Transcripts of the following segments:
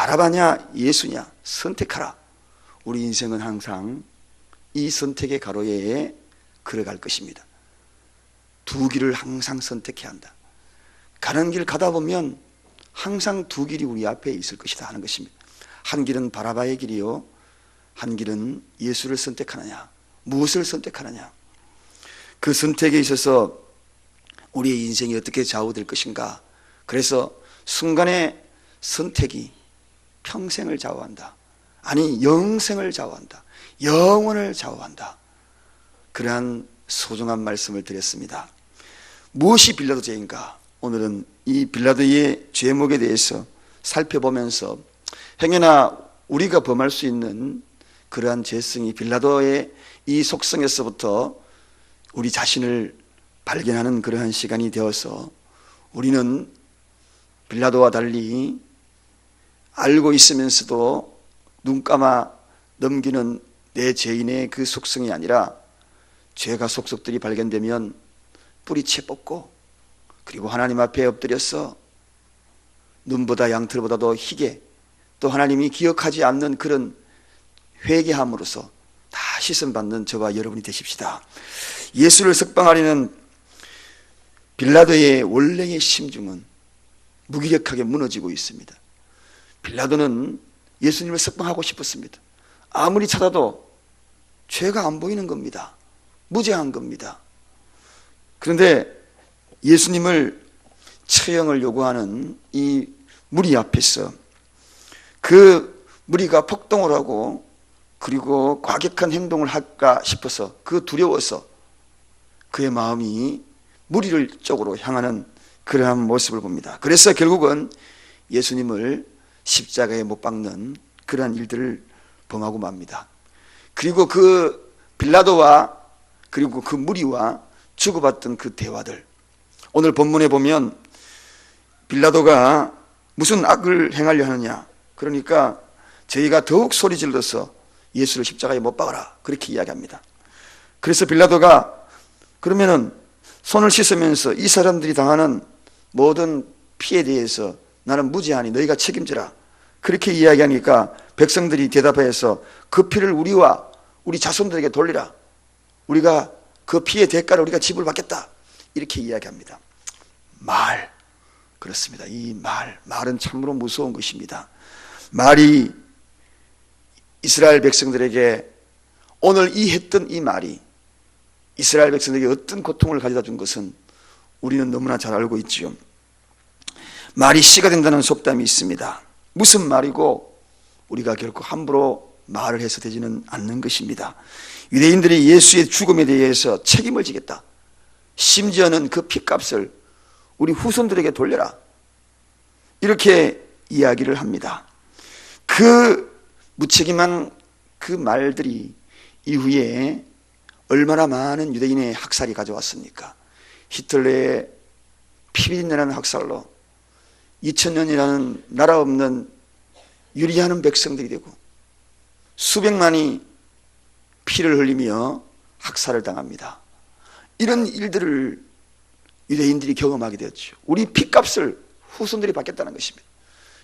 바라바냐 예수냐 선택하라. 우리 인생은 항상 이 선택의 가로에 걸어갈 것입니다. 두 길을 항상 선택해야 한다. 가는 길 가다 보면 항상 두 길이 우리 앞에 있을 것이다 하는 것입니다. 한 길은 바라바의 길이요, 한 길은 예수를 선택하느냐, 무엇을 선택하느냐. 그 선택에 있어서 우리의 인생이 어떻게 좌우될 것인가. 그래서 순간의 선택이 평생을 좌우한다. 아니, 영생을 좌우한다. 영원을 좌우한다. 그러한 소중한 말씀을 드렸습니다. 무엇이 빌라도 죄인가? 오늘은 이 빌라도의 죄목에 대해서 살펴보면서 행여나 우리가 범할 수 있는 그러한 죄성이 빌라도의 이 속성에서부터 우리 자신을 발견하는 그러한 시간이 되어서 우리는 빌라도와 달리 알고 있으면서도 눈 감아 넘기는 내 죄인의 그 속성이 아니라 죄가 속속들이 발견되면 뿌리채 뽑고 그리고 하나님 앞에 엎드려서 눈보다 양털보다도 희게 또 하나님이 기억하지 않는 그런 회개함으로써 다 씻음받는 저와 여러분이 되십시다. 예수를 석방하려는 빌라도의 원래의 심중은 무기력하게 무너지고 있습니다. 빌라도는 예수님을 석방하고 싶었습니다. 아무리 찾아도 죄가 안 보이는 겁니다. 무죄한 겁니다. 그런데 예수님을 처형을 요구하는 이 무리 앞에서 그 무리가 폭동을 하고 그리고 과격한 행동을 할까 싶어서 그 두려워서 그의 마음이 무리를 쪽으로 향하는 그러한 모습을 봅니다. 그래서 결국은 예수님을 십자가에 못 박는 그러한 일들을 범하고 맙니다. 그리고 그 빌라도와 그리고 그 무리와 주고받던 그 대화들, 오늘 본문에 보면 빌라도가 무슨 악을 행하려 하느냐, 그러니까 저희가 더욱 소리 질러서 예수를 십자가에 못 박아라, 그렇게 이야기합니다. 그래서 빌라도가 그러면은 손을 씻으면서 이 사람들이 당하는 모든 피해에 대해서 나는 무죄하니 너희가 책임져라, 그렇게 이야기하니까 백성들이 대답해서 그 피를 우리와 우리 자손들에게 돌리라, 우리가 그 피의 대가를 우리가 지불받겠다, 이렇게 이야기합니다. 말, 그렇습니다. 이 말은 참으로 무서운 것입니다. 말이 이스라엘 백성들에게 오늘 했던 이 말이 이스라엘 백성들에게 어떤 고통을 가져다 준 것은 우리는 너무나 잘 알고 있지요. 말이 씨가 된다는 속담이 있습니다. 무슨 말이고 우리가 결코 함부로 말을 해서 되지는 않는 것입니다. 유대인들이 예수의 죽음에 대해서 책임을 지겠다, 심지어는 그 핏값을 우리 후손들에게 돌려라, 이렇게 이야기를 합니다. 그 무책임한 그 말들이 이후에 얼마나 많은 유대인의 학살이 가져왔습니까? 히틀러의 피비린내라는 학살로 2000년이라는 나라 없는 유리하는 백성들이 되고 수백만이 피를 흘리며 학살을 당합니다. 이런 일들을 유대인들이 경험하게 되었죠. 우리 핏값을 후손들이 받겠다는 것입니다.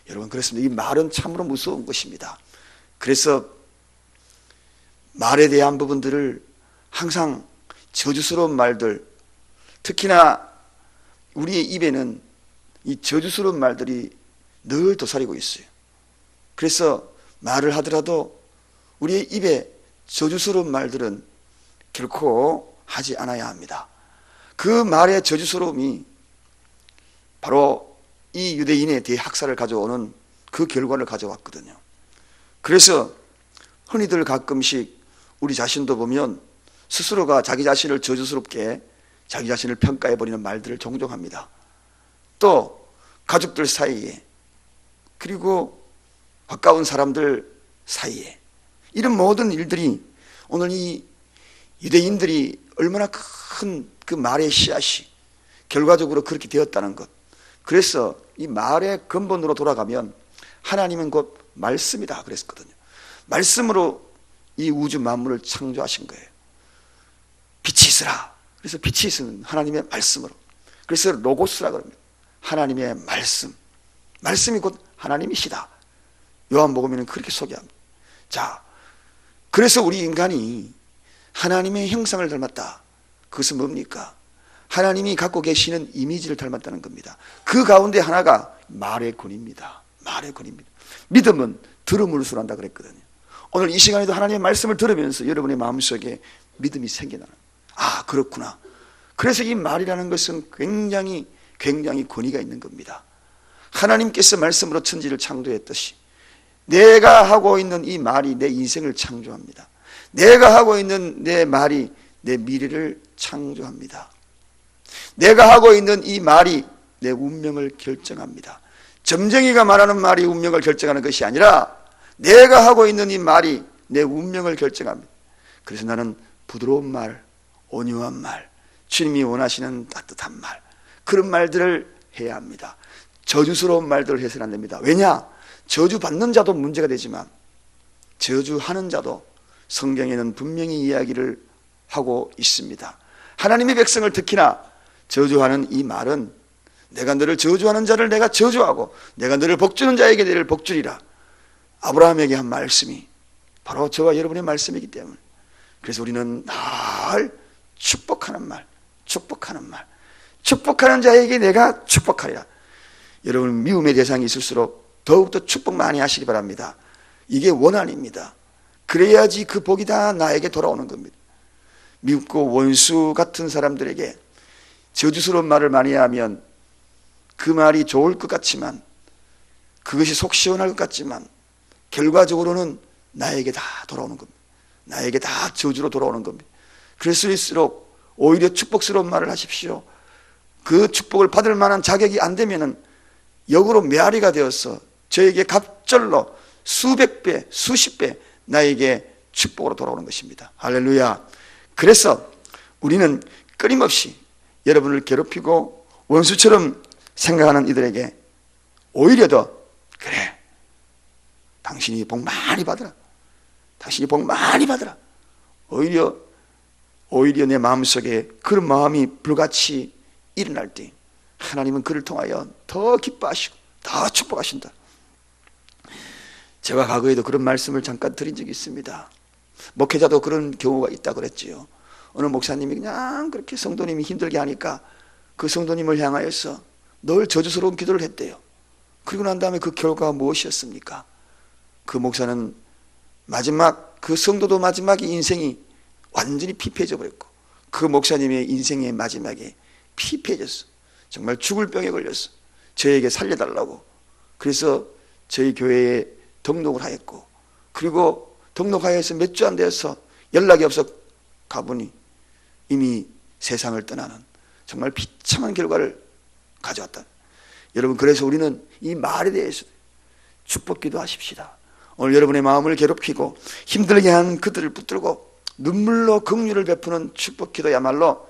여러분, 그렇습니다. 이 말은 참으로 무서운 것입니다. 그래서 말에 대한 부분들을 항상 저주스러운 말들, 특히나 우리의 입에는 이 저주스러운 말들이 늘 도사리고 있어요. 그래서 말을 하더라도 우리의 입에 저주스러운 말들은 결코 하지 않아야 합니다. 그 말의 저주스러움이 바로 이 유대인의 대학살을 가져오는 그 결과를 가져왔거든요. 그래서 흔히들 가끔씩 우리 자신도 보면 스스로가 자기 자신을 저주스럽게 자기 자신을 평가해버리는 말들을 종종 합니다. 또 가족들 사이에 그리고 가까운 사람들 사이에 이런 모든 일들이 오늘 이 유대인들이 얼마나 큰 그 말의 씨앗이 결과적으로 그렇게 되었다는 것. 그래서 이 말의 근본으로 돌아가면 하나님은 곧 말씀이다 그랬거든요. 말씀으로 이 우주 만물을 창조하신 거예요. 빛이 있으라. 그래서 빛이 있으면 하나님의 말씀으로. 그래서 로고스라 그럽니다. 하나님의 말씀. 말씀이 곧 하나님이시다. 요한복음에는 그렇게 소개합니다. 자, 그래서 우리 인간이 하나님의 형상을 닮았다. 그것은 뭡니까? 하나님이 갖고 계시는 이미지를 닮았다는 겁니다. 그 가운데 하나가 말의 권입니다. 말의 권입니다. 믿음은 들음으로써 한다 그랬거든요. 오늘 이 시간에도 하나님의 말씀을 들으면서 여러분의 마음속에 믿음이 생겨나는, 아, 그렇구나. 그래서 이 말이라는 것은 굉장히 권위가 있는 겁니다. 하나님께서 말씀으로 천지를 창조했듯이 내가 하고 있는 이 말이 내 인생을 창조합니다. 내가 하고 있는 내 말이 내 미래를 창조합니다. 내가 하고 있는 이 말이 내 운명을 결정합니다. 점쟁이가 말하는 말이 운명을 결정하는 것이 아니라 내가 하고 있는 이 말이 내 운명을 결정합니다. 그래서 나는 부드러운 말, 온유한 말, 주님이 원하시는 따뜻한 말, 그런 말들을 해야 합니다. 저주스러운 말들을 해서는 안 됩니다. 왜냐? 저주받는 자도 문제가 되지만 저주하는 자도 성경에는 분명히 이야기를 하고 있습니다. 하나님의 백성을 특히나 저주하는 이 말은 내가 너를 저주하는 자를 내가 저주하고 내가 너를 복주는 자에게 너를 복주리라. 아브라함에게 한 말씀이 바로 저와 여러분의 말씀이기 때문에, 그래서 우리는 늘 축복하는 말, 축복하는 자에게 내가 축복하리라. 여러분, 미움의 대상이 있을수록 더욱더 축복 많이 하시기 바랍니다. 이게 원한입니다. 그래야지 그 복이 다 나에게 돌아오는 겁니다. 미흡고 원수 같은 사람들에게 저주스러운 말을 많이 하면 그 말이 좋을 것 같지만, 그것이 속 시원할 것 같지만 결과적으로는 나에게 다 돌아오는 겁니다. 나에게 다 저주로 돌아오는 겁니다. 그럴수록 오히려 축복스러운 말을 하십시오. 그 축복을 받을 만한 자격이 안 되면은 역으로 메아리가 되어서 저에게 갑절로 수백 배, 수십 배 나에게 축복으로 돌아오는 것입니다. 할렐루야. 그래서 우리는 끊임없이 여러분을 괴롭히고 원수처럼 생각하는 이들에게 오히려 더, 그래, 당신이 복 많이 받으라, 당신이 복 많이 받으라, 오히려 내 마음속에 그런 마음이 불같이 일어날 때 하나님은 그를 통하여 더 기뻐하시고 더 축복하신다. 제가 과거에도 그런 말씀을 잠깐 드린 적이 있습니다. 목회자도 그런 경우가 있다고 그랬지요. 어느 목사님이 그냥 그렇게 성도님이 힘들게 하니까 그 성도님을 향하여서 늘 저주스러운 기도를 했대요. 그리고 난 다음에 그 결과가 무엇이었습니까? 그 목사는 그 성도도 마지막에 인생이 완전히 피폐해져 버렸고, 그 목사님의 인생의 마지막에 피폐해졌어. 정말 죽을 병에 걸렸어. 저에게 살려달라고. 그래서 저희 교회에 등록을 하였고, 그리고 등록하여서 몇 주 안 되어서 연락이 없어 가보니 이미 세상을 떠나는 정말 비참한 결과를 가져왔다. 여러분, 그래서 우리는 이 말에 대해서 축복기도 하십시다. 오늘 여러분의 마음을 괴롭히고 힘들게 한 그들을 붙들고 눈물로 긍휼을 베푸는 축복기도야말로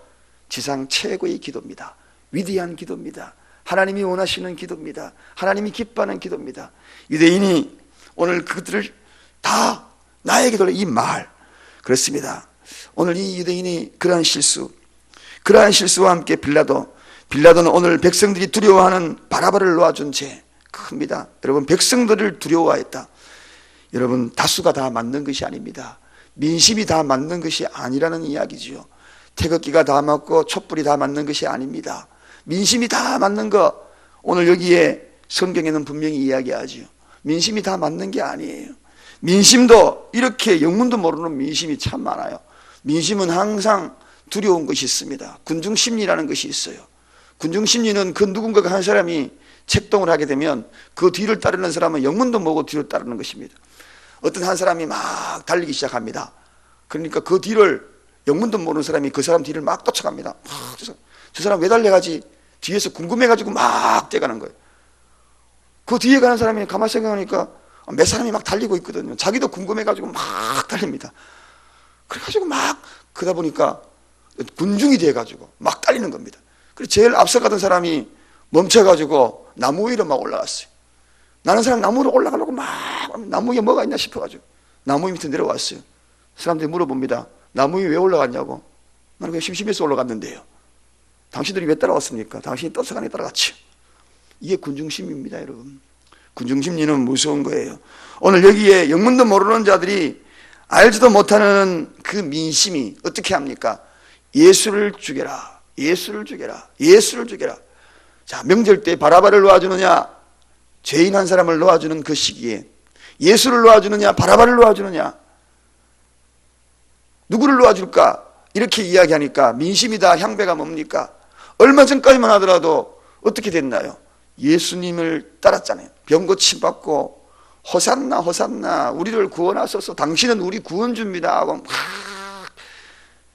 지상 최고의 기도입니다. 위대한 기도입니다. 하나님이 원하시는 기도입니다. 하나님이 기뻐하는 기도입니다. 유대인이 오늘 그들을 다 나에게 돌려 이 말, 그렇습니다. 오늘 이 유대인이 그러한 실수와 함께 빌라도는 오늘 백성들이 두려워하는 바라바를 놓아준 죄 큽니다. 여러분, 백성들을 두려워했다. 여러분, 다수가 다 맞는 것이 아닙니다. 민심이 다 맞는 것이 아니라는 이야기지요. 태극기가 다 맞고 촛불이 다 맞는 것이 아닙니다. 민심이 다 맞는 거, 오늘 여기에 성경에는 분명히 이야기하지요. 민심이 다 맞는 게 아니에요. 민심도 이렇게 영문도 모르는 민심이 참 많아요. 민심은 항상 두려운 것이 있습니다. 군중심리라는 것이 있어요. 군중심리는 그 누군가가 한 사람이 책동을 하게 되면 그 뒤를 따르는 사람은 영문도 모르고 뒤를 따르는 것입니다. 어떤 한 사람이 막 달리기 시작합니다. 그러니까 그 뒤를 영문도 모르는 사람이 그 사람 뒤를 막 쫓아갑니다. 저 사람 왜 달려가지? 뒤에서 궁금해가지고 막 뛰어가는 거예요. 그 뒤에 가는 사람이 가만히 생각하니까 몇 사람이 막 달리고 있거든요. 자기도 궁금해가지고 막 달립니다. 그래가지고 막 그러다 보니까 군중이 돼가지고 막 달리는 겁니다. 그래서 제일 앞서가던 사람이 멈춰가지고 나무 위로 막 올라갔어요. 나는 사람 나무 위로 올라가려고 막 나무 위에 뭐가 있나 싶어가지고 나무 밑에 내려왔어요. 사람들이 물어봅니다. 나무 위에 왜 올라갔냐고. 나는 그냥 심심해서 올라갔는데요. 당신들이 왜 따라왔습니까? 당신이 떠서가니 따라갔지. 이게 군중심입니다, 여러분. 군중심리는 무서운 거예요. 오늘 여기에 영문도 모르는 자들이 알지도 못하는 그 민심이 어떻게 합니까? 예수를 죽여라, 예수를 죽여라, 예수를 죽여라. 자, 명절 때 바라바를 놓아주느냐, 죄인 한 사람을 놓아주는 그 시기에 예수를 놓아주느냐, 바라바를 놓아주느냐, 누구를 놓아줄까? 이렇게 이야기하니까 민심이 다 향배가 뭡니까? 얼마 전까지만 하더라도 어떻게 됐나요? 예수님을 따랐잖아요. 병 고침 받고 호산나 호산나 우리를 구원하소서, 당신은 우리 구원주입니다 하고 막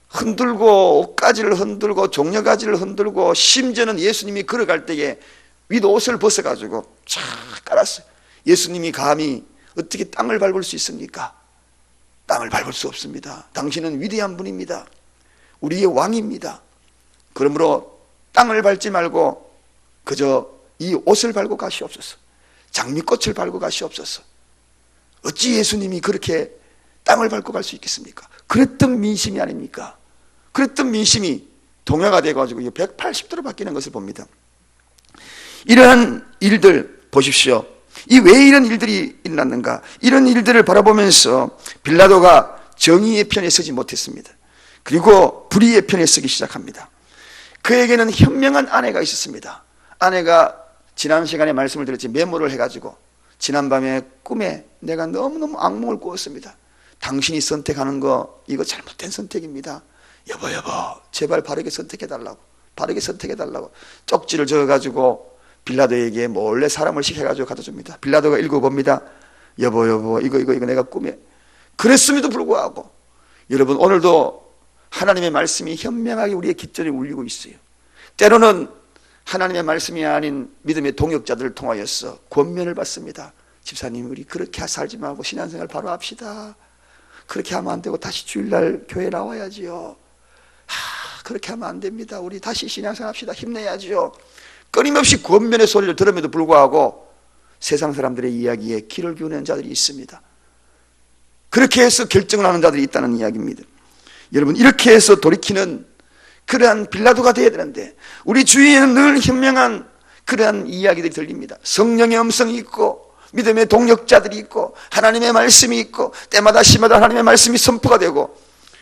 흔들고 옷가지를 흔들고 종려가지를 흔들고, 심지어는 예수님이 걸어갈 때에 윗옷을 벗어가지고 쫙 깔았어요. 예수님이 감히 어떻게 땅을 밟을 수 있습니까? 땅을 밟을 수 없습니다. 당신은 위대한 분입니다. 우리의 왕입니다. 그러므로 땅을 밟지 말고 그저 이 옷을 밟고 가시옵소서, 장미꽃을 밟고 가시옵소서. 어찌 예수님이 그렇게 땅을 밟고 갈 수 있겠습니까? 그랬던 민심이 아닙니까? 그랬던 민심이 동요가 돼가지고 180도로 바뀌는 것을 봅니다. 이러한 일들 보십시오. 이 왜 이런 일들이 일어났는가? 이런 일들을 바라보면서 빌라도가 정의의 편에 서지 못했습니다. 그리고 불의의 편에 서기 시작합니다. 그에게는 현명한 아내가 있었습니다. 아내가 지난 시간에 말씀을 드렸지, 메모를 해가지고 지난밤에 꿈에 내가 너무너무 악몽을 꾸었습니다. 당신이 선택하는 거 이거 잘못된 선택입니다. 여보 제발 바르게 선택해달라고, 바르게 선택해달라고 쪽지를 적어가지고 빌라도에게 몰래 사람을 시켜가지고 갖다 줍니다. 빌라도가 읽어봅니다. 여보 이거 내가 꿈에. 그랬음에도 불구하고 여러분, 오늘도 하나님의 말씀이 현명하게 우리의 깃전에 울리고 있어요. 때로는 하나님의 말씀이 아닌 믿음의 동역자들을 통하여서 권면을 받습니다. 집사님, 우리 그렇게 살지 말고 신앙생활 바로 합시다. 그렇게 하면 안 되고 다시 주일날 교회 나와야지요. 그렇게 하면 안 됩니다. 우리 다시 신앙생활 합시다. 힘내야지요. 끊임없이 권면의 소리를 들음에도 불구하고 세상 사람들의 이야기에 귀를 기울이는 자들이 있습니다. 그렇게 해서 결정을 하는 자들이 있다는 이야기입니다. 여러분, 이렇게 해서 돌이키는 그러한 빌라도가 되어야 되는데, 우리 주위에는 늘 현명한 그러한 이야기들이 들립니다. 성령의 음성이 있고 믿음의 동력자들이 있고 하나님의 말씀이 있고 때마다 시마다 하나님의 말씀이 선포가 되고,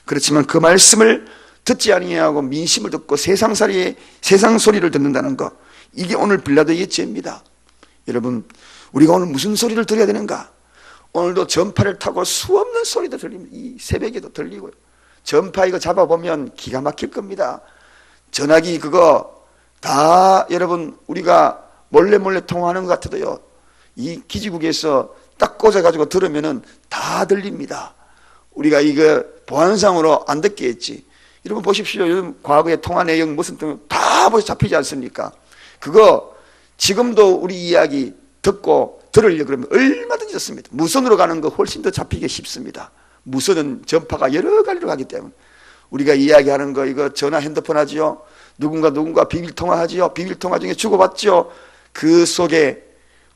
그렇지만 그 말씀을 듣지 아니하고 민심을 듣고 세상 소리를 듣는다는 것, 이게 오늘 빌라도의 죄입니다. 여러분, 우리가 오늘 무슨 소리를 들어야 되는가? 오늘도 전파를 타고 수없는 소리도 들립니다. 이 새벽에도 들리고요. 전파 이거 잡아보면 기가 막힐 겁니다. 전화기 그거 다 여러분 우리가 몰래 통화하는 것 같아도요, 이 기지국에서 딱 꽂아가지고 들으면은 다 들립니다. 우리가 이거 보안상으로 안 듣게 했지. 여러분 보십시오. 요즘 과거의 통화 내용 무슨 다 벌써 잡히지 않습니까? 그거 지금도 우리 이야기 듣고 들으려고 그러면 얼마든지 좋습니다. 무선으로 가는 거 훨씬 더 잡히기 쉽습니다. 무선은 전파가 여러 가지로 가기 때문에 우리가 이야기하는 거 이거 전화 핸드폰 하지요. 누군가 비밀통화 하지요. 비밀통화 중에 주고받지요. 그 속에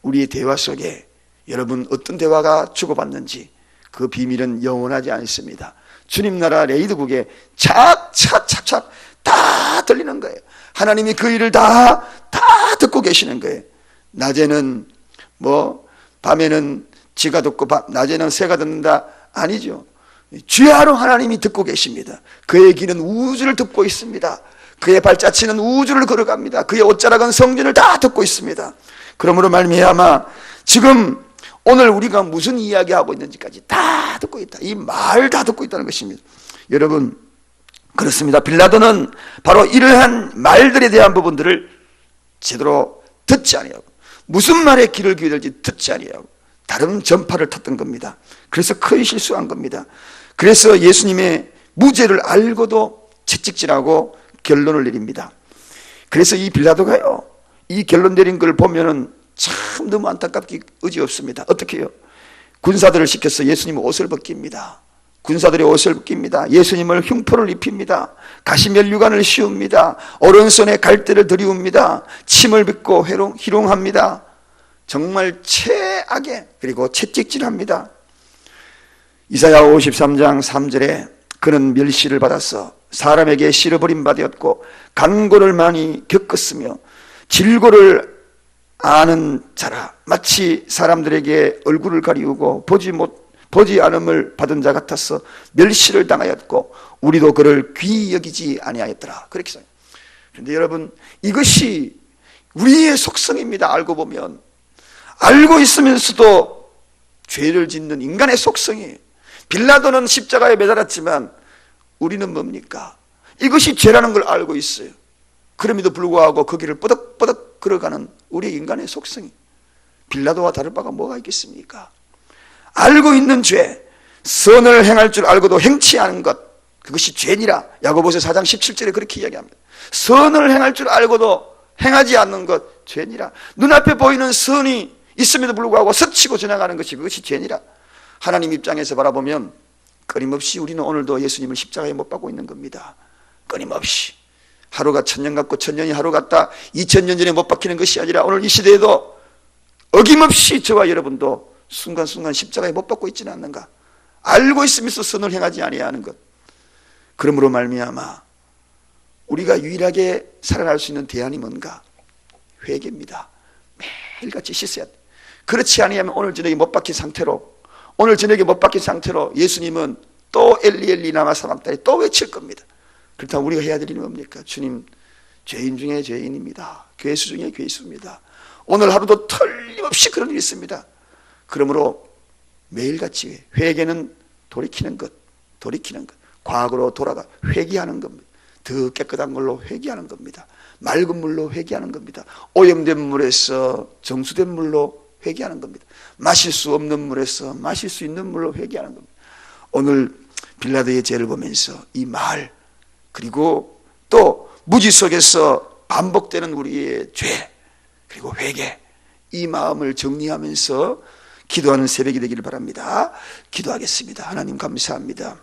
우리의 대화 속에 여러분 어떤 대화가 주고받는지 그 비밀은 영원하지 않습니다. 주님 나라 레이드국에 착착착착 다 들리는 거예요. 하나님이 그 일을 다 듣고 계시는 거예요. 낮에는 밤에는 쥐가 듣고 낮에는 새가 듣는다. 아니죠. 주야로 하나님이 듣고 계십니다. 그의 귀는 우주를 듣고 있습니다. 그의 발자취는 우주를 걸어갑니다. 그의 옷자락은 성전을 다 듣고 있습니다. 그러므로 말미암아 지금 오늘 우리가 무슨 이야기하고 있는지까지 다 듣고 있다. 이 말 다 듣고 있다는 것입니다. 여러분, 그렇습니다. 빌라도는 바로 이러한 말들에 대한 부분들을 제대로 듣지 아니하고, 무슨 말에 귀를 기울일지 듣지 아니하고 다른 전파를 탔던 겁니다. 그래서 큰 실수한 겁니다. 그래서 예수님의 무죄를 알고도 채찍질하고 결론을 내립니다. 그래서 이 빌라도가요, 이 결론 내린 걸 보면은 참 너무 안타깝기 의지없습니다. 어떻게 해요? 군사들을 시켜서 예수님 옷을 벗깁니다. 군사들의 옷을 벗깁니다. 예수님을 흉포를 입힙니다. 가시면류관을 씌웁니다. 오른손에 갈대를 들이웁니다. 침을 뱉고 희롱합니다. 정말 최악의, 그리고 채찍질합니다. 이사야 53장 3절에 그는 멸시를 받아서 사람에게 실어버린 바 되었고 간고를 많이 겪었으며 질고를 아는 자라. 마치 사람들에게 얼굴을 가리우고 보지 않음을 받은 자 같아서 멸시를 당하였고 우리도 그를 귀히 여기지 아니하였더라. 그렇게 써요. 그런데 여러분, 이것이 우리의 속성입니다. 알고 보면. 알고 있으면서도 죄를 짓는 인간의 속성이에요. 빌라도는 십자가에 매달았지만 우리는 뭡니까? 이것이 죄라는 걸 알고 있어요. 그럼에도 불구하고 그 길을 뻐덕뻐덕 걸어가는 우리 인간의 속성이, 빌라도와 다를 바가 뭐가 있겠습니까? 알고 있는 죄, 선을 행할 줄 알고도 행치 않은 것, 그것이 죄니라. 야고보서 4장 17절에 그렇게 이야기합니다. 선을 행할 줄 알고도 행하지 않는 것 죄니라. 눈앞에 보이는 선이 있음에도 불구하고 스치고 지나가는 것이, 그것이 죄니라. 하나님 입장에서 바라보면 끊임없이 우리는 오늘도 예수님을 십자가에 못 박고 있는 겁니다. 끊임없이. 하루가 천년 같고 천년이 하루 같다, 2000년 전에 못 박히는 것이 아니라 오늘 이 시대에도 어김없이 저와 여러분도 순간순간 십자가에 못 박고 있지는 않는가. 알고 있으면서 선을 행하지 아니하는 것. 그러므로 말미암아 우리가 유일하게 살아날 수 있는 대안이 뭔가? 회개입니다. 매일같이 씻어야 돼. 그렇지 아니하면 오늘 저녁에 못 박힌 상태로 예수님은 또 엘리 엘리 라마 사박다니 또 외칠 겁니다. 그렇다면 우리가 해야 될 일이 뭡니까? 주님, 죄인 중에 죄인입니다. 괴수 중에 괴수입니다. 오늘 하루도 틀림없이 그런 일이 있습니다. 그러므로 매일같이 회개는 돌이키는 것. 과거로 돌아가 회개하는 겁니다. 더 깨끗한 걸로 회개하는 겁니다. 맑은 물로 회개하는 겁니다. 오염된 물에서 정수된 물로 회개하는 겁니다. 마실 수 없는 물에서 마실 수 있는 물로 회개하는 겁니다. 오늘 빌라도의 죄를 보면서 이 말, 그리고 또 무지 속에서 반복되는 우리의 죄, 그리고 회개, 이 마음을 정리하면서 기도하는 새벽이 되기를 바랍니다. 기도하겠습니다. 하나님 감사합니다.